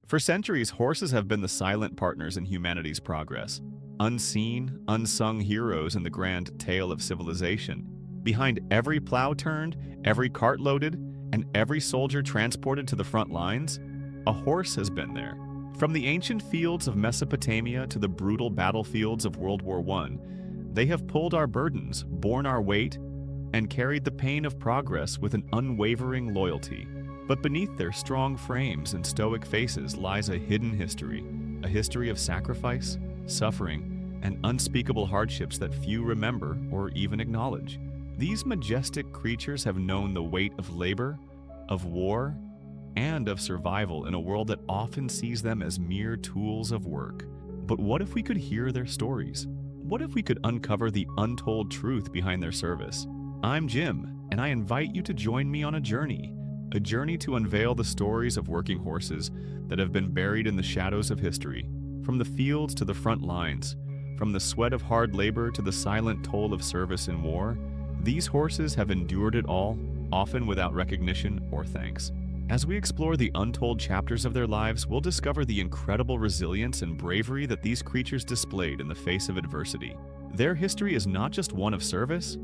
For centuries, horses have been the silent partners in humanity's progress. Unseen, unsung heroes in the grand tale of civilization. Behind every plow turned, every cart loaded, and every soldier transported to the front lines, a horse has been there. From the ancient fields of Mesopotamia to the brutal battlefields of World War I, they have pulled our burdens, borne our weight, and carried the pain of progress with an unwavering loyalty. But beneath their strong frames and stoic faces lies a hidden history, a history of sacrifice, suffering, and unspeakable hardships that few remember or even acknowledge. These majestic creatures have known the weight of labor, of war, and of survival in a world that often sees them as mere tools of work. But what if we could hear their stories? What if we could uncover the untold truth behind their service? I'm Jim, and I invite you to join me on a journey to unveil the stories of working horses that have been buried in the shadows of history, from the fields to the front lines, from the sweat of hard labor to the silent toll of service in war. These horses have endured it all, often without recognition or thanks. As we explore the untold chapters of their lives, we'll discover the incredible resilience and bravery that these creatures displayed in the face of adversity. Their history is not just one of service,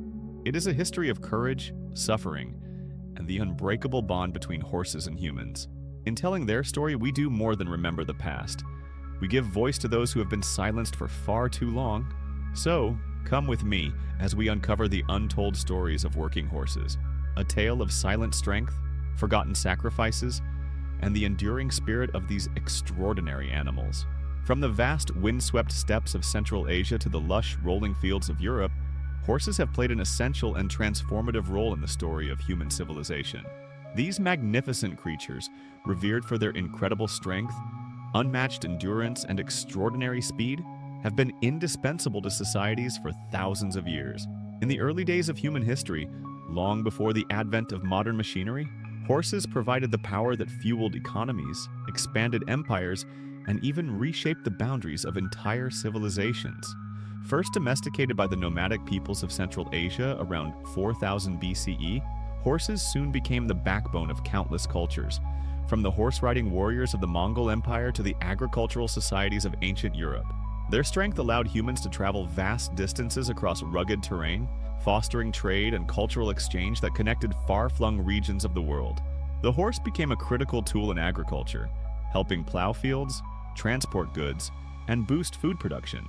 it is a history of courage, suffering, and the unbreakable bond between horses and humans. In telling their story, we do more than remember the past. We give voice to those who have been silenced for far too long. So, come with me as we uncover the untold stories of working horses, a tale of silent strength, forgotten sacrifices, and the enduring spirit of these extraordinary animals. From the vast windswept steppes of Central Asia to the lush rolling fields of Europe, horses have played an essential and transformative role in the story of human civilization. These magnificent creatures, revered for their incredible strength, unmatched endurance, and extraordinary speed, have been indispensable to societies for thousands of years. In the early days of human history, long before the advent of modern machinery, horses provided the power that fueled economies, expanded empires, and even reshaped the boundaries of entire civilizations. First domesticated by the nomadic peoples of Central Asia around 4000 BCE, horses soon became the backbone of countless cultures, from the horse-riding warriors of the Mongol Empire to the agricultural societies of ancient Europe. Their strength allowed humans to travel vast distances across rugged terrain, fostering trade and cultural exchange that connected far-flung regions of the world. The horse became a critical tool in agriculture, helping plow fields, transport goods, and boost food production,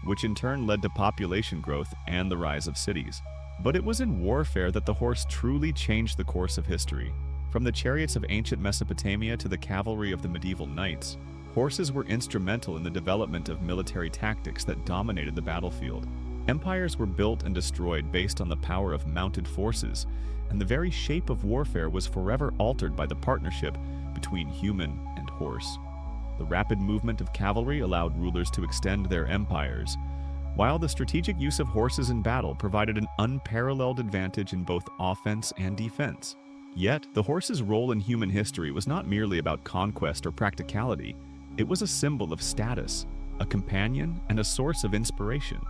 which in turn led to population growth and the rise of cities. But it was in warfare that the horse truly changed the course of history. From the chariots of ancient Mesopotamia to the cavalry of the medieval knights, horses were instrumental in the development of military tactics that dominated the battlefield. Empires were built and destroyed based on the power of mounted forces, and the very shape of warfare was forever altered by the partnership between human and horse. The rapid movement of cavalry allowed rulers to extend their empires, while the strategic use of horses in battle provided an unparalleled advantage in both offense and defense. Yet, the horse's role in human history was not merely about conquest or practicality. It was a symbol of status, a companion, and a source of inspiration.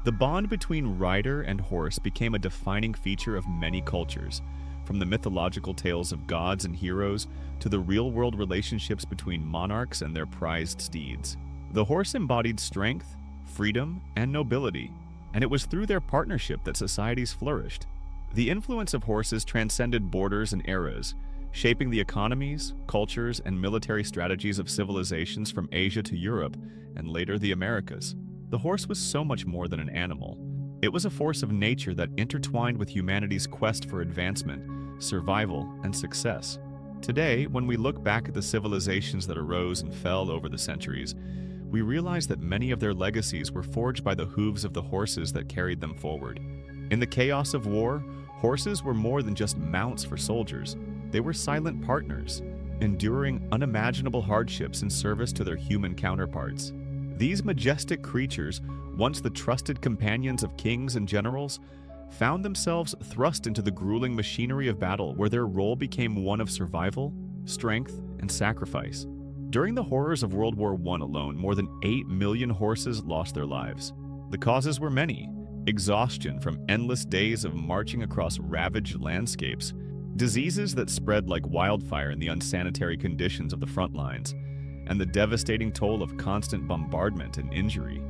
The bond between rider and horse became a defining feature of many cultures, from the mythological tales of gods and heroes to the real-world relationships between monarchs and their prized steeds. The horse embodied strength, freedom, and nobility, and it was through their partnership that societies flourished. The influence of horses transcended borders and eras, shaping the economies, cultures, and military strategies of civilizations from Asia to Europe and later the Americas. The horse was so much more than an animal. It was a force of nature that intertwined with humanity's quest for advancement, survival, and success. Today, when we look back at the civilizations that arose and fell over the centuries, we realize that many of their legacies were forged by the hooves of the horses that carried them forward. In the chaos of war, horses were more than just mounts for soldiers. They were silent partners, enduring unimaginable hardships in service to their human counterparts. These majestic creatures, once the trusted companions of kings and generals, found themselves thrust into the grueling machinery of battle where their role became one of survival, strength, and sacrifice. During the horrors of World War I alone, more than 8 million horses lost their lives. The causes were many: exhaustion from endless days of marching across ravaged landscapes, diseases that spread like wildfire in the unsanitary conditions of the front lines, and the devastating toll of constant bombardment and injury.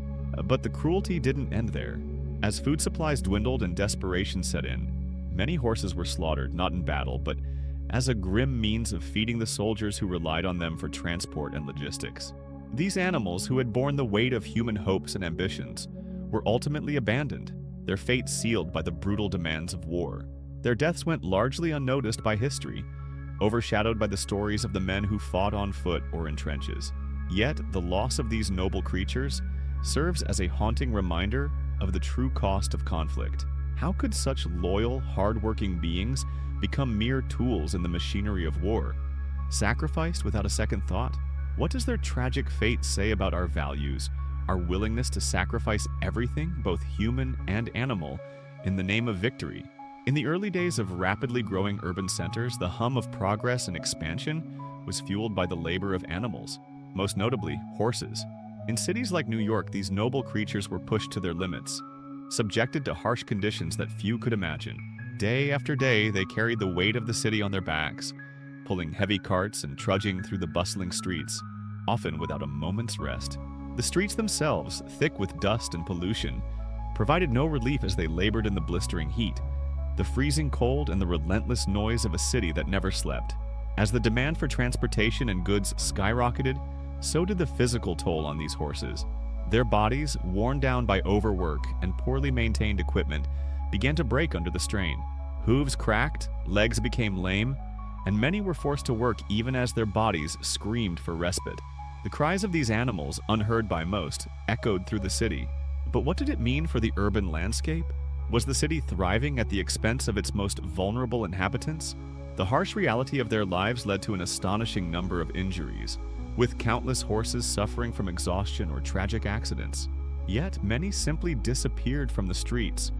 But the cruelty didn't end there. As food supplies dwindled and desperation set in, many horses were slaughtered, not in battle, but as a grim means of feeding the soldiers who relied on them for transport and logistics. These animals, who had borne the weight of human hopes and ambitions, were ultimately abandoned, their fate sealed by the brutal demands of war. Their deaths went largely unnoticed by history, overshadowed by the stories of the men who fought on foot or in trenches. Yet, the loss of these noble creatures serves as a haunting reminder of the true cost of conflict. How could such loyal, hard-working beings become mere tools in the machinery of war, sacrificed without a second thought? What does their tragic fate say about our values, our willingness to sacrifice everything, both human and animal, in the name of victory? In the early days of rapidly growing urban centers, the hum of progress and expansion was fueled by the labor of animals, most notably horses. In cities like New York, these noble creatures were pushed to their limits, subjected to harsh conditions that few could imagine. Day after day, they carried the weight of the city on their backs, pulling heavy carts and trudging through the bustling streets, often without a moment's rest. The streets themselves, thick with dust and pollution, provided no relief as they labored in the blistering heat, the freezing cold, and the relentless noise of a city that never slept. As the demand for transportation and goods skyrocketed, so did the physical toll on these horses. Their bodies, worn down by overwork and poorly maintained equipment, began to break under the strain. Hooves cracked, legs became lame, and many were forced to work even as their bodies screamed for respite. The cries of these animals, unheard by most, echoed through the city. But what did it mean for the urban landscape? Was the city thriving at the expense of its most vulnerable inhabitants? The harsh reality of their lives led to an astonishing number of injuries, with countless horses suffering from exhaustion or tragic accidents. Yet many simply disappeared from the streets,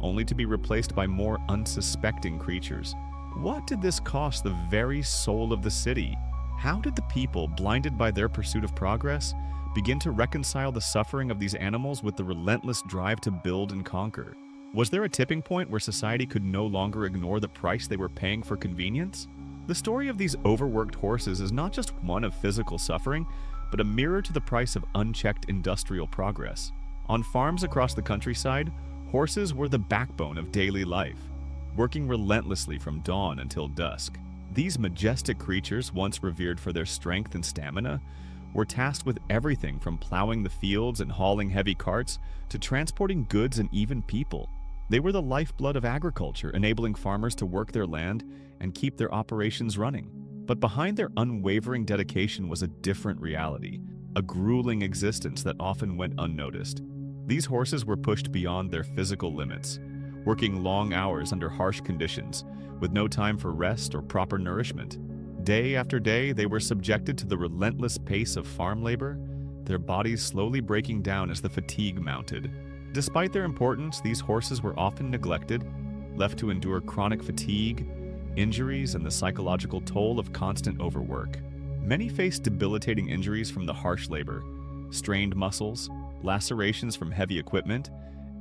only to be replaced by more unsuspecting creatures. What did this cost the very soul of the city? How did the people, blinded by their pursuit of progress, begin to reconcile the suffering of these animals with the relentless drive to build and conquer? Was there a tipping point where society could no longer ignore the price they were paying for convenience? The story of these overworked horses is not just one of physical suffering, but a mirror to the price of unchecked industrial progress. On farms across the countryside, horses were the backbone of daily life, working relentlessly from dawn until dusk. These majestic creatures, once revered for their strength and stamina, were tasked with everything from plowing the fields and hauling heavy carts to transporting goods and even people. They were the lifeblood of agriculture, enabling farmers to work their land and keep their operations running. But behind their unwavering dedication was a different reality, a grueling existence that often went unnoticed. These horses were pushed beyond their physical limits, working long hours under harsh conditions, with no time for rest or proper nourishment. Day after day, they were subjected to the relentless pace of farm labor, their bodies slowly breaking down as the fatigue mounted. Despite their importance, these horses were often neglected, left to endure chronic fatigue, injuries, and the psychological toll of constant overwork. Many faced debilitating injuries from the harsh labor, strained muscles, lacerations from heavy equipment,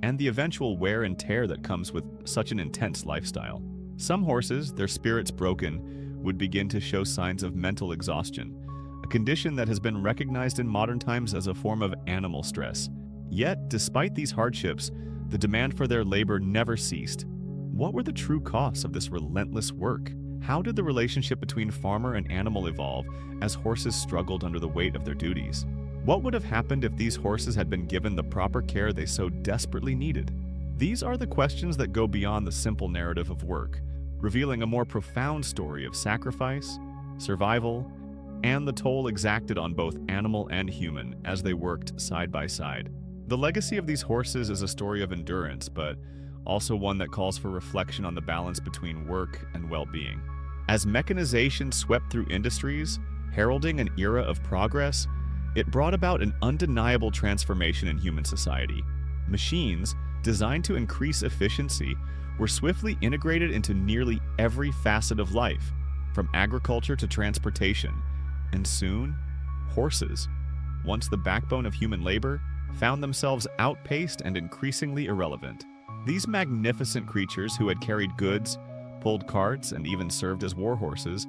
and the eventual wear and tear that comes with such an intense lifestyle. Some horses, their spirits broken, would begin to show signs of mental exhaustion, a condition that has been recognized in modern times as a form of animal stress. Yet, despite these hardships, the demand for their labor never ceased. What were the true costs of this relentless work? How did the relationship between farmer and animal evolve as horses struggled under the weight of their duties? What would have happened if these horses had been given the proper care they so desperately needed? These are the questions that go beyond the simple narrative of work, revealing a more profound story of sacrifice, survival, and the toll exacted on both animal and human as they worked side by side. The legacy of these horses is a story of endurance, but also one that calls for reflection on the balance between work and well-being. As mechanization swept through industries, heralding an era of progress, it brought about an undeniable transformation in human society. Machines, designed to increase efficiency, were swiftly integrated into nearly every facet of life, from agriculture to transportation, and soon, horses, once the backbone of human labor, found themselves outpaced and increasingly irrelevant. These magnificent creatures who had carried goods, pulled carts, and even served as war horses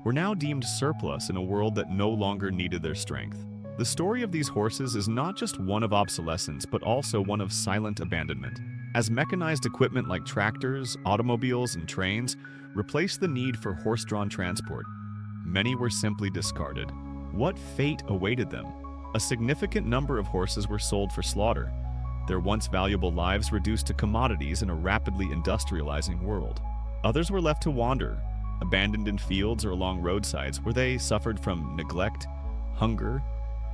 were now deemed surplus in a world that no longer needed their strength. The story of these horses is not just one of obsolescence, but also one of silent abandonment. As mechanized equipment like tractors, automobiles, and trains replaced the need for horse-drawn transport, many were simply discarded. What fate awaited them? A significant number of horses were sold for slaughter, their once valuable lives reduced to commodities in a rapidly industrializing world. Others were left to wander, abandoned in fields or along roadsides where they suffered from neglect, hunger,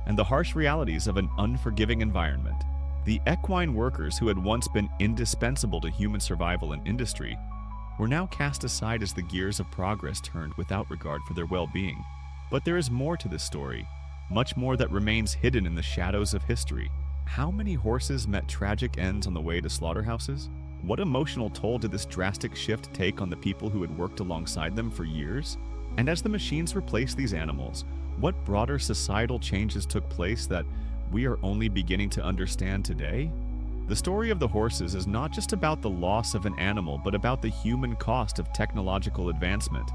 and the harsh realities of an unforgiving environment. The equine workers who had once been indispensable to human survival and industry were now cast aside as the gears of progress turned without regard for their well-being. But there is more to this story, much more that remains hidden in the shadows of history. How many horses met tragic ends on the way to slaughterhouses? What emotional toll did this drastic shift take on the people who had worked alongside them for years? And as the machines replaced these animals, what broader societal changes took place that we are only beginning to understand today? The story of the horses is not just about the loss of an animal, but about the human cost of technological advancement.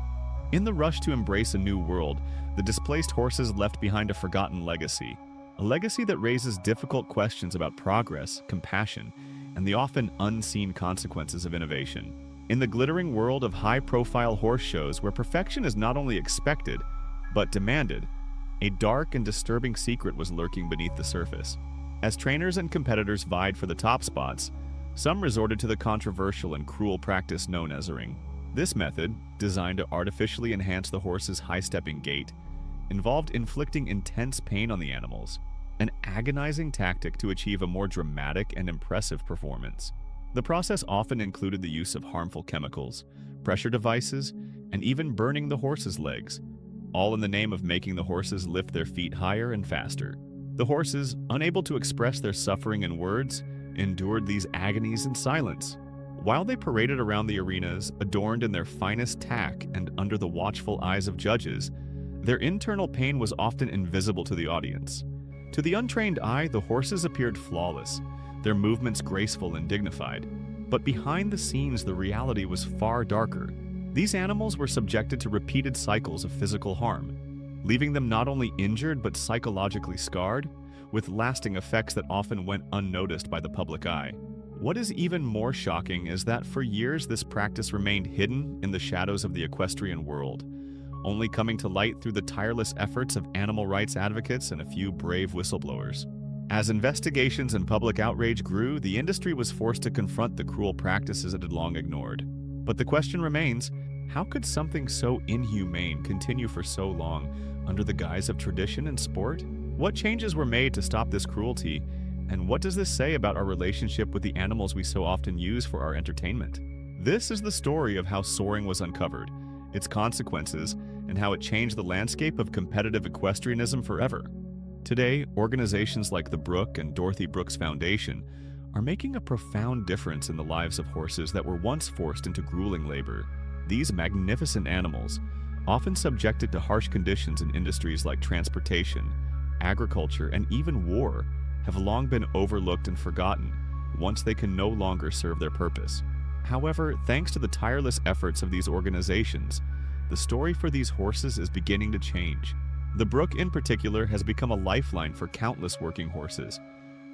In the rush to embrace a new world, the displaced horses left behind a forgotten legacy. A legacy that raises difficult questions about progress, compassion, and the often unseen consequences of innovation. In the glittering world of high-profile horse shows where perfection is not only expected, but demanded, a dark and disturbing secret was lurking beneath the surface. As trainers and competitors vied for the top spots, some resorted to the controversial and cruel practice known as ring. This method, designed to artificially enhance the horse's high-stepping gait, involved inflicting intense pain on the animals, an agonizing tactic to achieve a more dramatic and impressive performance. The process often included the use of harmful chemicals, pressure devices, and even burning the horse's legs, all in the name of making the horses lift their feet higher and faster. The horses, unable to express their suffering in words, endured these agonies in silence. While they paraded around the arenas, adorned in their finest tack and under the watchful eyes of judges, their internal pain was often invisible to the audience. To the untrained eye, the horses appeared flawless, their movements graceful and dignified. But behind the scenes, the reality was far darker. These animals were subjected to repeated cycles of physical harm, leaving them not only injured but psychologically scarred, with lasting effects that often went unnoticed by the public eye. What is even more shocking is that for years this practice remained hidden in the shadows of the equestrian world, only coming to light through the tireless efforts of animal rights advocates and a few brave whistleblowers. As investigations and public outrage grew, the industry was forced to confront the cruel practices it had long ignored. But the question remains, how could something so inhumane continue for so long under the guise of tradition and sport? What changes were made to stop this cruelty, and what does this say about our relationship with the animals we so often use for our entertainment? This is the story of how soaring was uncovered, its consequences, and how it changed the landscape of competitive equestrianism forever. Today, organizations like the Brooke and Dorothy Brooks Foundation are making a profound difference in the lives of horses that were once forced into grueling labor. These magnificent animals, often subjected to harsh conditions in industries like transportation, agriculture, and even war, have long been overlooked and forgotten once they can no longer serve their purpose. However, thanks to the tireless efforts of these organizations, the story for these horses is beginning to change. The Brooke in particular has become a lifeline for countless working horses,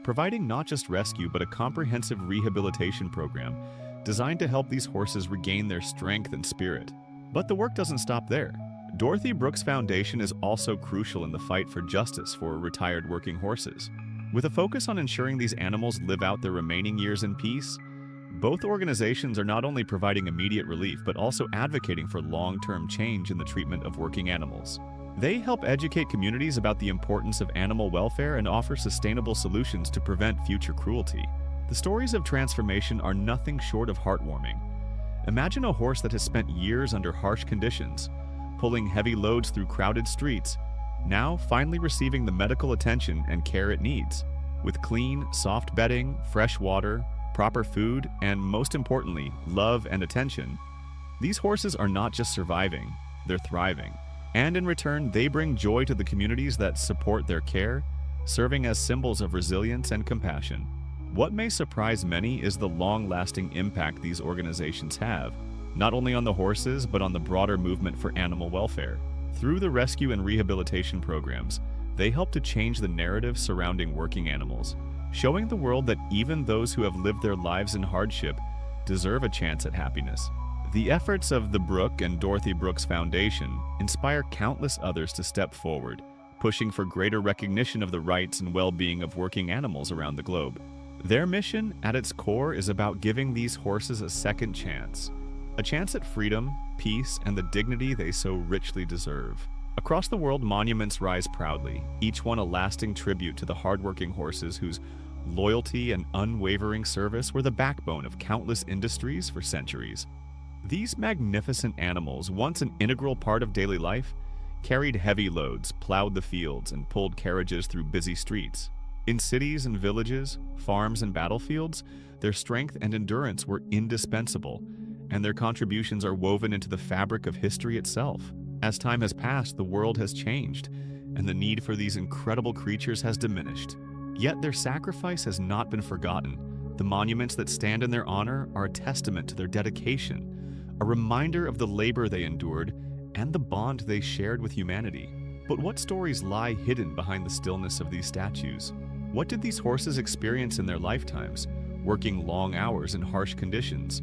providing not just rescue but a comprehensive rehabilitation program designed to help these horses regain their strength and spirit. But the work doesn't stop there. Dorothy Brooks Foundation is also crucial in the fight for justice for retired working horses. With a focus on ensuring these animals live out their remaining years in peace, both organizations are not only providing immediate relief but also advocating for long-term change in the treatment of working animals. They help educate communities about the importance of animal welfare and offer sustainable solutions to prevent future cruelty. The stories of transformation are nothing short of heartwarming. Imagine a horse that has spent years under harsh conditions, pulling heavy loads through crowded streets, now finally receiving the medical attention and care it needs. With clean, soft bedding, fresh water, proper food, and most importantly, love and attention, these horses are not just surviving, they're thriving. And in return, they bring joy to the communities that support their care, serving as symbols of resilience and compassion. What may surprise many is the long-lasting impact these organizations have, not only on the horses, but on the broader movement for animal welfare. Through the rescue and rehabilitation programs, they help to change the narrative surrounding working animals, showing the world that even those who have lived their lives in hardship deserve a chance at happiness. The efforts of the Brooke and Dorothy Brooks Foundation inspire countless others to step forward, pushing for greater recognition of the rights and well-being of working animals around the globe. Their mission, at its core, is about giving these horses a second chance. A chance at freedom, peace, and the dignity they so richly deserve. Across the world, monuments rise proudly, each one a lasting tribute to the hardworking horses whose loyalty and unwavering service were the backbone of countless industries for centuries. These magnificent animals, once an integral part of daily life, carried heavy loads, plowed the fields, and pulled carriages through busy streets. In cities and villages, farms and battlefields, their strength and endurance were indispensable, and their contributions are woven into the fabric of history itself. As time has passed, the world has changed, and the need for these incredible creatures has diminished. Yet their sacrifice has not been forgotten. The monuments that stand in their honor are a testament to their dedication, a reminder of the labor they endured and the bond they shared with humanity. But what stories lie hidden behind the stillness of these statues? What did these horses experience in their lifetimes, working long hours in harsh conditions,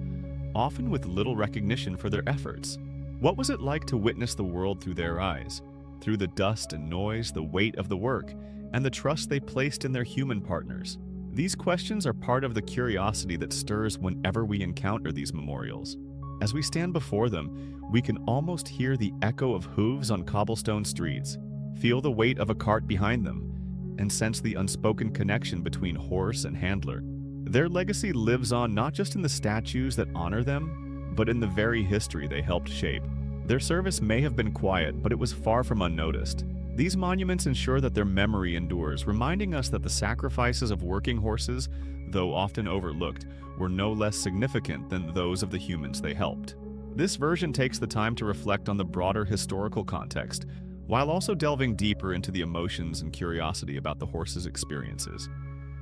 often with little recognition for their efforts? What was it like to witness the world through their eyes, through the dust and noise, the weight of the work, and the trust they placed in their human partners? These questions are part of the curiosity that stirs whenever we encounter these memorials. As we stand before them, we can almost hear the echo of hooves on cobblestone streets, feel the weight of a cart behind them, and sense the unspoken connection between horse and handler. Their legacy lives on not just in the statues that honor them, but in the very history they helped shape. Their service may have been quiet, but it was far from unnoticed. These monuments ensure that their memory endures, reminding us that the sacrifices of working horses, though often overlooked, were no less significant than those of the humans they helped. This version takes the time to reflect on the broader historical context, while also delving deeper into the emotions and curiosity about the horses' experiences.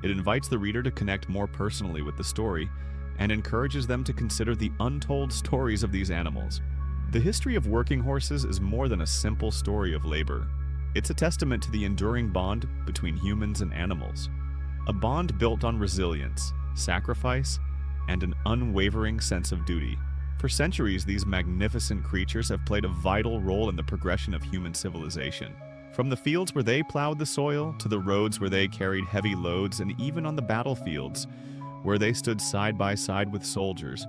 It invites the reader to connect more personally with the story and encourages them to consider the untold stories of these animals. The history of working horses is more than a simple story of labor. It's a testament to the enduring bond between humans and animals. A bond built on resilience, sacrifice, and an unwavering sense of duty. For centuries, these magnificent creatures have played a vital role in the progression of human civilization. From the fields where they plowed the soil, to the roads where they carried heavy loads, and even on the battlefields, where they stood side by side with soldiers,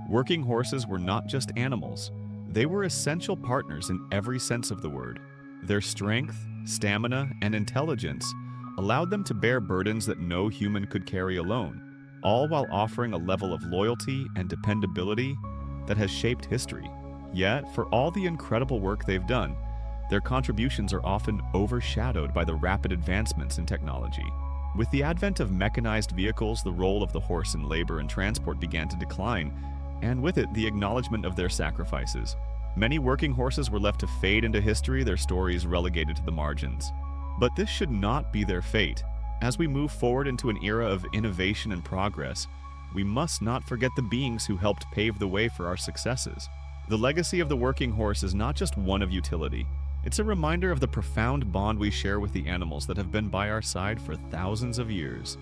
working horses were not just animals. They were essential partners in every sense of the word. Their strength, stamina, and intelligence allowed them to bear burdens that no human could carry alone, all while offering a level of loyalty and dependability that has shaped history. Yet, for all the incredible work they've done, their contributions are often overshadowed by the rapid advancements in technology. With the advent of mechanized vehicles, the role of the horse in labor and transport began to decline, and with it, the acknowledgement of their sacrifices. Many working horses were left to fade into history, their stories relegated to the margins. But this should not be their fate. As we move forward into an era of innovation and progress, we must not forget the beings who helped pave the way for our successes. The legacy of the working horse is not just one of utility. It's a reminder of the profound bond we share with the animals that have been by our side for thousands of years.